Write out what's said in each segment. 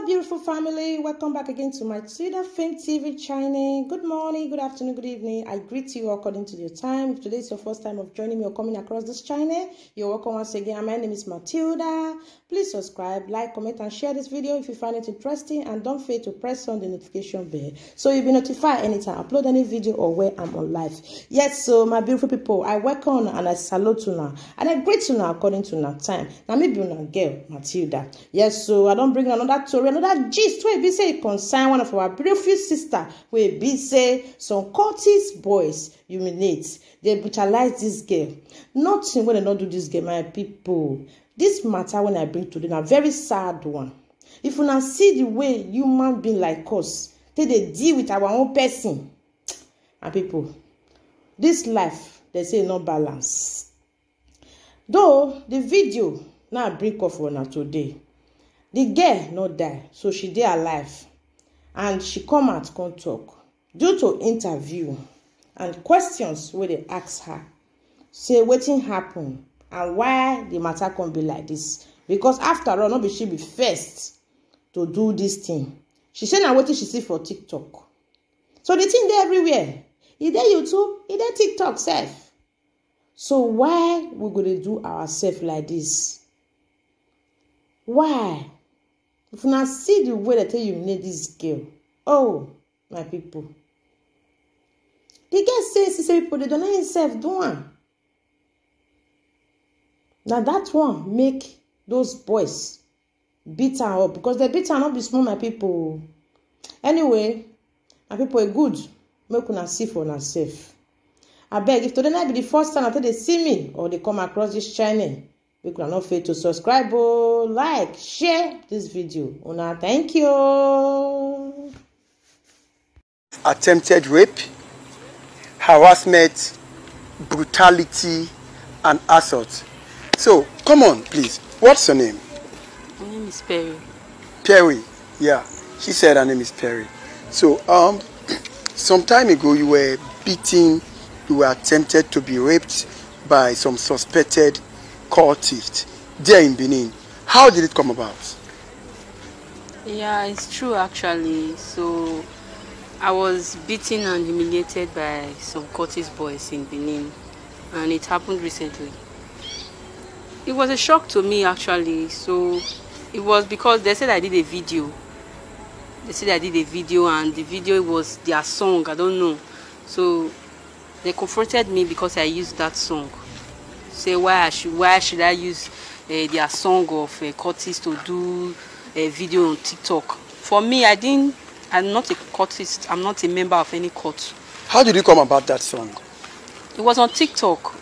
Hello, beautiful family. Welcome back again to my Twitter Fame TV channel. Good morning, good afternoon, good evening. I greet you according to your time. If today is your first time of joining me or coming across this channel, you're welcome once again. My name is Matilda. Please subscribe, like, comment, and share this video if you find it interesting. And don't forget to press on the notification bell so you'll be notified anytime I upload any video or where I'm on live. Yes, so my beautiful people, I welcome and I salute you now. And I greet you now according to now time. Now maybe you're not girl, Matilda. Yes, so I don't bring another story, another gist where be say it concern one of our beautiful sister where be say some cultist boys humiliate. They brutalize this girl. Nothing when they don't do this girl, my people. This matter when I bring today, a very sad one. If you not see the way human being like us, they deal with our own person. And people, this life, they say no balance. Though the video now bring off for now today. The girl not die, so she dey alive. And she come out, come talk. Due to interview and questions where they ask her, say wetin happen and why the matter can be like this. Because after all, no be she be first to do this thing. She say na wetin she see for TikTok. So the thing dey everywhere. E dey YouTube, e dey TikTok sef. So why we gonna do ourselves like this? Why? If you not see the way that you need this girl, oh, my people. The girl say people, they don't know himself do one. Now that one make those boys beat her up because they beat her not be small, my people. Anyway, my people are good. Make una see for yourself. I beg, if today night be the first time they see me or they come across this channel, we can not fail to subscribe, like, share this video. Una, thank you. Attempted rape, harassment, brutality, and assault. So, come on, please. What's your name? My name is Perry. Perry, yeah. She said her name is Perry. So, some time ago, you were beaten, you were attempted to be raped by some suspected cultists there in Benin. How did it come about? Yeah, it's true actually. So I was beaten and humiliated by some cultist boys in Benin, and it happened recently. It was a shock to me actually. So it was because they said I did a video. They said I did a video and the video was their song, I don't know. So they confronted me because I used that song. Say why should I use their song of cultists to do a video on TikTok? For me, I'm not a cultist. I'm not a member of any cult. How did you come about that song? It was on TikTok.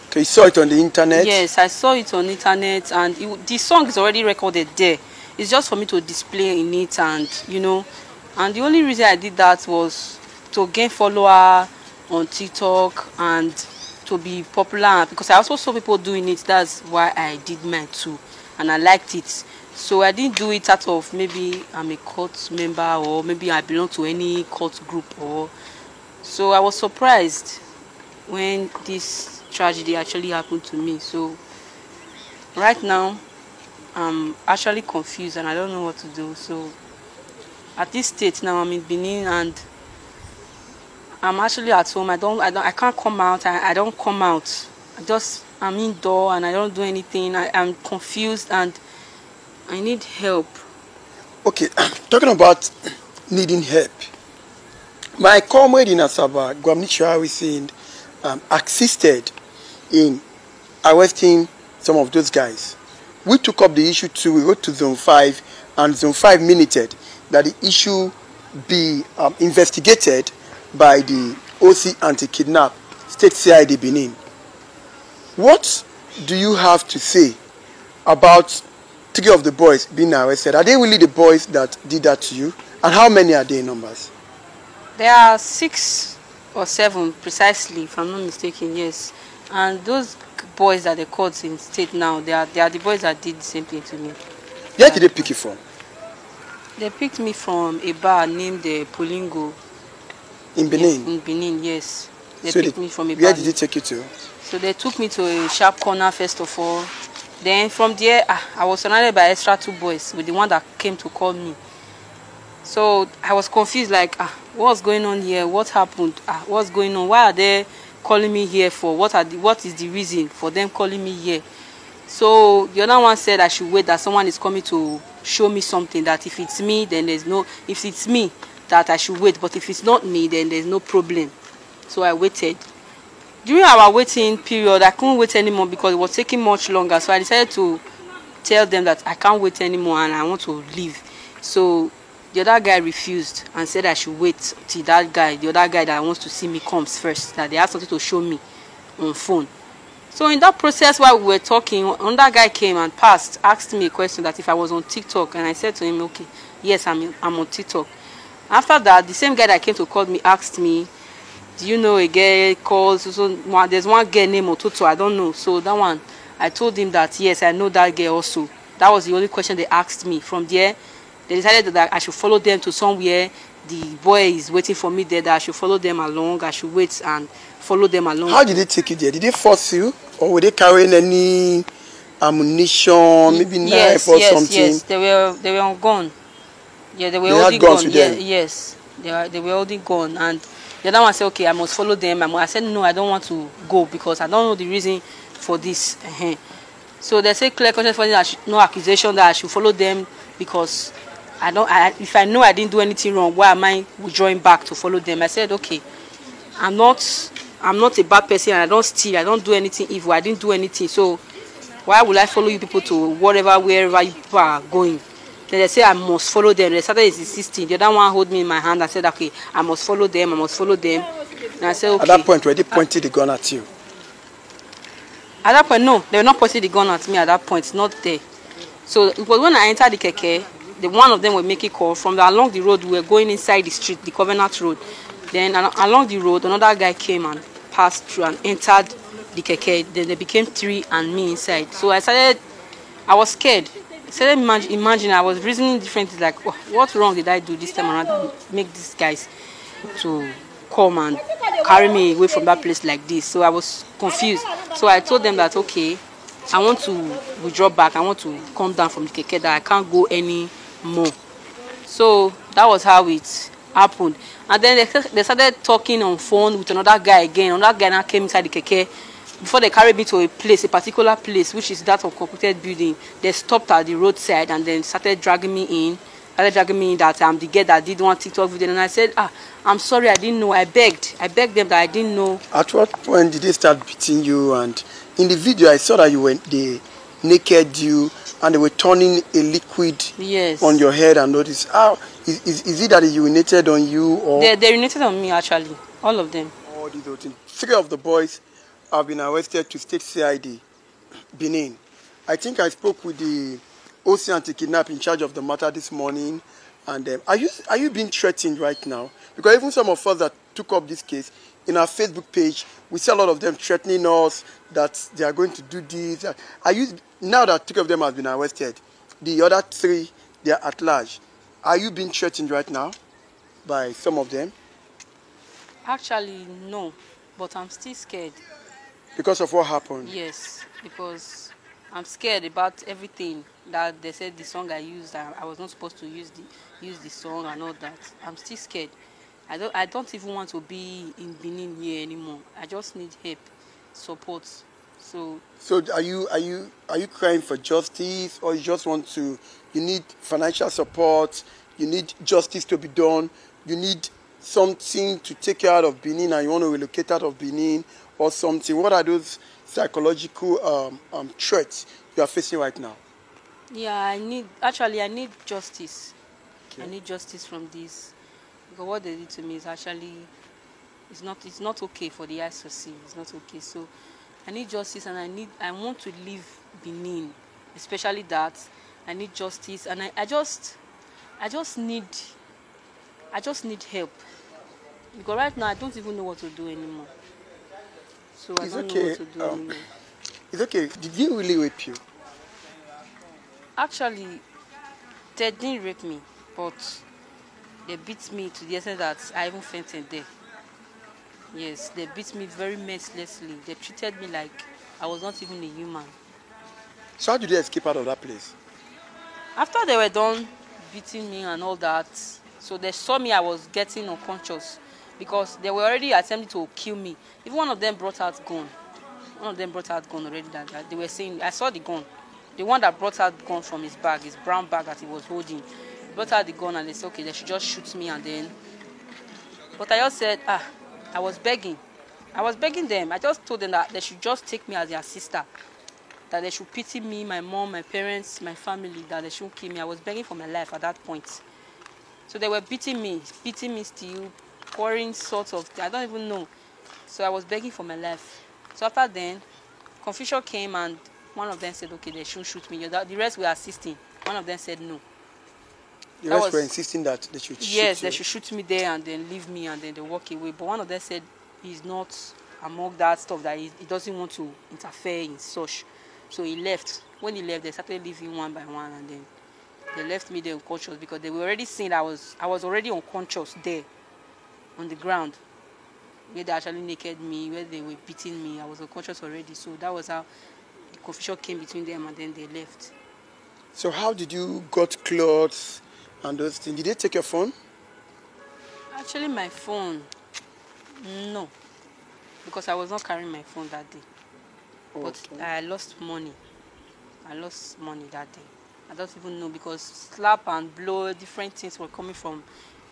Okay, you saw it on the internet? Yes, I saw it on the internet, and the song is already recorded there. It's just for me to display in it, and you know, and the only reason I did that was to gain follower on TikTok and to be popular, because I also saw people doing it. That's why I did mine too, and I liked it. So I didn't do it out of maybe I'm a cult member or maybe I belong to any cult group. Or so I was surprised when this tragedy actually happened to me. So right now I'm actually confused and I don't know what to do. So at this state now, I'm in Benin and I'm actually at home. I can't come out. I don't come out. I'm indoor and I don't do anything. I'm confused and I need help. Okay, talking about needing help. My comrade in Asaba, Gwamnichi Harrison, assisted in arresting some of those guys. We took up the issue too. We wrote to Zone 5 and Zone 5 minuted that the issue be investigated by the OC Anti-Kidnap State CID Benin. What do you have to say about 3 of the boys being arrested? Are they really the boys that did that to you? And how many are they in numbers? There are 6 or 7 precisely, if I'm not mistaken, yes. And those boys that they caught in state now, they are the boys that did the same thing to me. Where did they pick you from? They picked me from a bar named Polingo. In Benin? Yes, in Benin, yes. They so picked me from a bar. Where did they take you to? So they took me to a sharp corner first of all. Then from there, I was surrounded by extra 2 boys with the one that came to call me. So I was confused, like, what's going on here? What happened? What's going on? Why are they calling me here for? What is the reason for them calling me here? So the other one said I should wait, that someone is coming to show me something, that if it's me, then if it's me, that I should wait, but if it's not me, then there's no problem. So I waited. During our waiting period, I couldn't wait anymore because it was taking much longer. So I decided to tell them that I can't wait anymore and I want to leave. So the other guy refused and said I should wait till the other guy that wants to see me comes first, that they have something to show me on phone. So in that process, while we were talking, another guy came and asked me a question, that if I was on TikTok, and I said to him, okay, yes, I'm on TikTok. After that, the same guy that came to call me asked me, do you know a girl called, there's one girl named Ototo, I don't know. So that one, I told him that, yes, I know that girl also. That was the only question they asked me. From there, they decided that I should follow them to somewhere. The boy is waiting for me there, that I should follow them along. I should wait and follow them along. How did they take you there? Did they force you? Or were they carrying any ammunition, maybe knife or something? Yes, they were on gun. Yeah, they were holding gun. Yes, they were holding gun. And the other one said, okay, I must follow them. I said, no, I don't want to go because I don't know the reason for this. So they say clear conscience, no accusation that I should follow them because if I know I didn't do anything wrong, why am I withdrawing back to follow them? I said, okay, I'm not a bad person, and I don't steal, I don't do anything evil, I didn't do anything. So why would I follow you people to wherever you people are going? Then they say I must follow them. They started insisting. The other one hold me in my hand and said, okay, I must follow them. And I said, okay. At that point, were they pointing the gun at you? At that point, no, they were not pointing the gun at me at that point, not there. So it was when I entered the keke, one of them were making call. Along the road, we were going inside the street, the Covenant Road. Then along the road, another guy came and passed through and entered the keke. Then they became 3 and me inside. So I was scared. I started imagining, I was reasoning differently, like, oh, what wrong did I do this time around to make these guys to come and carry me away from that place like this? So I was confused. So I told them that, okay, I want to withdraw back. I want to come down from the keke, that I can't go any more. So that was how it happened. And then they started talking on phone with another guy again. Another guy now came inside the keke. Before they carried me to a particular place, which is that of completed building, they stopped at the roadside and then started dragging me in. That I'm the girl that did one TikTok video. And I said, I'm sorry, I didn't know. I begged them that I didn't know. At what point did they start beating you? And in the video, I saw that they naked you and they were turning a liquid on your head and all this. Is it that they urinated on you? Or they urinated on me, actually. All of them. All these other things. 3 of the boys have been arrested to State CID, Benin. I think I spoke with the OC anti-kidnap in charge of the matter this morning. And are you being threatened right now? Because even some of us that took up this case, in our Facebook page, we see a lot of them threatening us that they are going to do this. Now that 3 of them have been arrested, the other 3, they are at large. Are you being threatened right now by some of them? Actually, no, but I'm still scared. Because of what happened? Yes, because I'm scared about everything that they said the song I used. I was not supposed to use the song and all that. I'm still scared. I don't even want to be in Benin here anymore. I just need help, support. So are you crying for justice, or you just you need financial support, you need justice to be done, you need something to take you out of Benin and you want to relocate out of Benin or something? What are those psychological threats you are facing right now? Yeah, I need justice. Okay. I need justice from this. Because what they did to me is actually, it's not okay for the eyes to see. It's not okay. So I need justice, and I want to leave Benin, especially that. I need justice, and I just need help. Because right now I don't even know what to do anymore. So I don't know what to do anymore. It's okay. Did he really rape you? Actually, they didn't rape me, but they beat me to the extent that I even fainted there. Yes, they beat me very mercilessly. They treated me like I was not even a human. So how did you escape out of that place? After they were done beating me and all that, so they saw me, I was getting unconscious because they were already attempting to kill me. Even one of them brought out gun. One of them brought out gun already. That they were saying, I saw the gun. The one that brought out gun from his bag, his brown bag that he was holding, he brought out the gun and they said, okay, they should just shoot me and then. But I just said, I was begging. I was begging them. I just told them that they should just take me as their sister. That they should pity me, my mom, my parents, my family, that they shouldn't kill me. I was begging for my life at that point. So they were beating me still, pouring sorts of, I don't even know. So I was begging for my life. So after then, confusion came and one of them said, okay, they shouldn't shoot me. The rest were assisting. One of them said no. The rest were insisting that they should shoot you? Yes, they should shoot me there and then leave me and then they walk away. But one of them said he's not among that stuff, that he doesn't want to interfere in such. So he left. When he left, they started leaving one by one and then they left me there unconscious because they were already seeing I was already unconscious there on the ground. Where they actually naked me, where they were beating me, I was unconscious already. So that was how the confusion came between them and then they left. So how did you got clothes and those things? Did they take your phone? Actually, my phone, no. Because I was not carrying my phone that day. Okay. But I lost money. I lost money that day. I don't even know because slap and blow, different things were coming from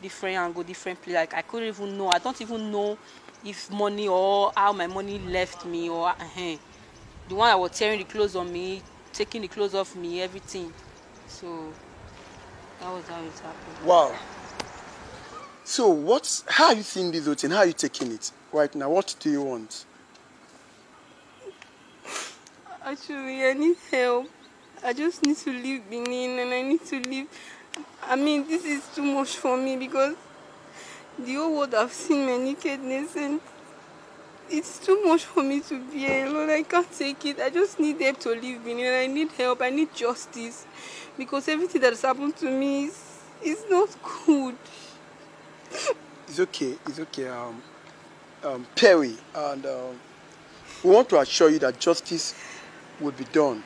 different angle, different place. Like I couldn't even know. I don't even know if money or how my money left me or the one that was tearing the clothes on me, taking the clothes off me, everything. So that was how it happened. Wow. So how are you seeing this routine? How are you taking it right now? What do you want? Actually, I need help. I just need to leave Benin and I need to leave. I mean, this is too much for me because the whole world have seen my nakedness and it's too much for me to be alone. I can't take it. I just need help to leave Benin and I need help. I need justice because everything that has happened to me is not good. It's okay. It's okay. Perry, and we want to assure you that justice will be done.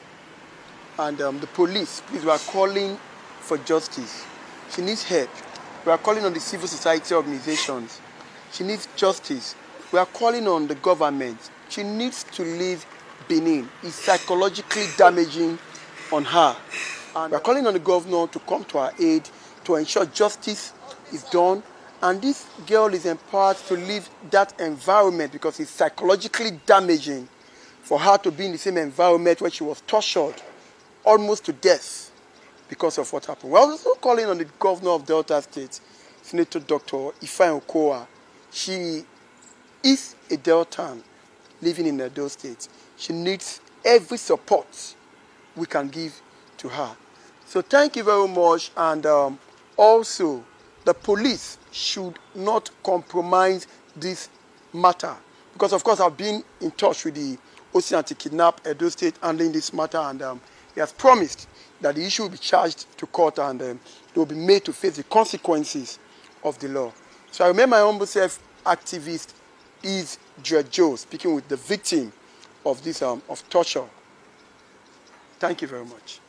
And the police, please, we are calling for justice. She needs help. We are calling on the civil society organizations. She needs justice. We are calling on the government. She needs to leave Benin. It's psychologically damaging on her. And we are calling on the governor to come to our aid to ensure justice is done. And this girl is empowered to leave that environment because it's psychologically damaging for her to be in the same environment where she was tortured almost to death because of what happened. We're also calling on the governor of Delta State, Senator Dr. Ifeanyi Okowa. She is a Deltan living in Edo State. She needs every support we can give to her. So thank you very much. And also, the police should not compromise this matter. Because, of course, I've been in touch with the OC Anti-Kidnap Edo State handling this matter, and he has promised that the issue will be charged to court and they will be made to face the consequences of the law. So I remember my humble self activist is Joe speaking with the victim of this of torture. Thank you very much.